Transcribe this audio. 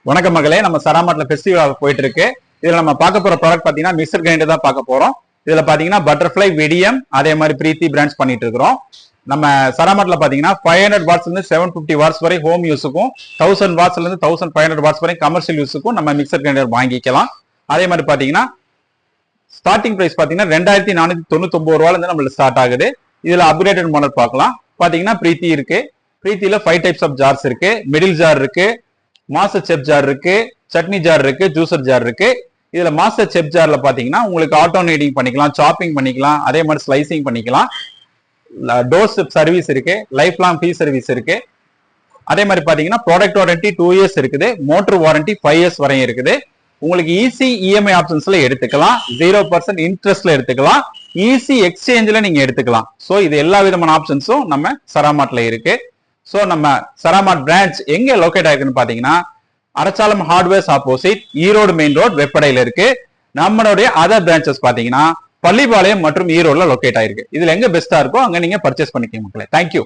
வணக்கம் மகளே, நம்ம சரா மார்ட்ல ஃபெஸ்டிவல் போயிட்டு இருக்கு. இதுல நம்ம பார்க்க போற ப்ராடக்ட் பாத்தீங்கன்னா மிக்சர் கிரைண்டர் தான் பார்க்க போறோம். இதுல பாத்தீங்கன்னா பட்டர்ஃபிளை, விடியம், அதே மாதிரி பிரீத்தி பிராண்ட்ஸ் பண்ணிட்டு இருக்கிறோம். நம்ம சரா மார்ட்ல பாத்தீங்கன்னா 500 வாட்ஸ்ல இருந்து 750 வாட்ஸ் வரை ஹோம் யூஸுக்கும், 1000 வாட்ஸ்ல இருந்து 1500 வாட்ஸ் வரை கமர்ஷியல் யூஸுக்கும் நம்ம மிக்சர் கிரைண்டர் வாங்கிக்கலாம். அதே மாதிரி பாத்தீங்கன்னா ஸ்டார்டிங் பிரைஸ் பாத்தீங்கன்னா 2499 ரூபாயில இருந்து நம்மளுக்கு ஸ்டார்ட் ஆகுது. இதுல அப்கிரேடட் மாடல் பார்க்கலாம். பாத்தீங்கன்னா பிரீத்தி இருக்கு. பிரீத்தில 5 டைப்ஸ் ஆஃப் ஜார்ஸ் இருக்கு. மிடில் ஜார் இருக்கு, மாஸ்டர் செப் ஜார் இருக்கு, சட்னி ஜார் இருக்கு, ஜூசர் ஜார் இருக்கு. இதுல மாஸ்டர் செப் ஜார்ல பாத்தீங்கன்னா உங்களுக்கு ஆட்டோ நீடிங் பண்ணிக்கலாம், சாப்பிங் பண்ணிக்கலாம், அதே மாதிரி ஸ்லைசிங் பண்ணிக்கலாம். டோர் சர்வீஸ் இருக்கு, லைஃப் லாங் ஃப்ரீ சர்வீஸ் இருக்கு. அதே மாதிரி பாத்தீங்கன்னா ப்ராடக்ட் வாரண்டி 2 இயர்ஸ் இருக்குது, மோட்டர் வாரண்டி 5 இயர்ஸ் வரையும் இருக்குது. உங்களுக்கு ஈஸி இஎம்ஐ ஆப்ஷன்ஸ்ல எடுத்துக்கலாம், 0% இன்ட்ரெஸ்ட்ல எடுத்துக்கலாம், ஈஸி எக்ஸ்சேஞ்சில் நீங்க எடுத்துக்கலாம். ஸோ இது எல்லா விதமான ஆப்ஷன்ஸும் நம்ம சரா மார்ட்ல இருக்கு. ஸோ நம்ம சரா மார்ட் பிரான்ச் எங்க லொகேட் ஆயிருக்குன்னு பாத்தீங்கன்னா Arachalam hardwares opposite, Erode main road, வெப்படையில இருக்கு. நம்மளுடைய அதர் பிரான்ச்சஸ் பாத்தீங்கன்னா பள்ளிப்பாளையம் மற்றும் ஈரோடுல லொகேட் ஆயிருக்கு. இதுல எங்க பெஸ்டா இருக்கோ அங்க நீங்க பர்ச்சேஸ் பண்ணிக்க மக்களே. தேங்க்யூ.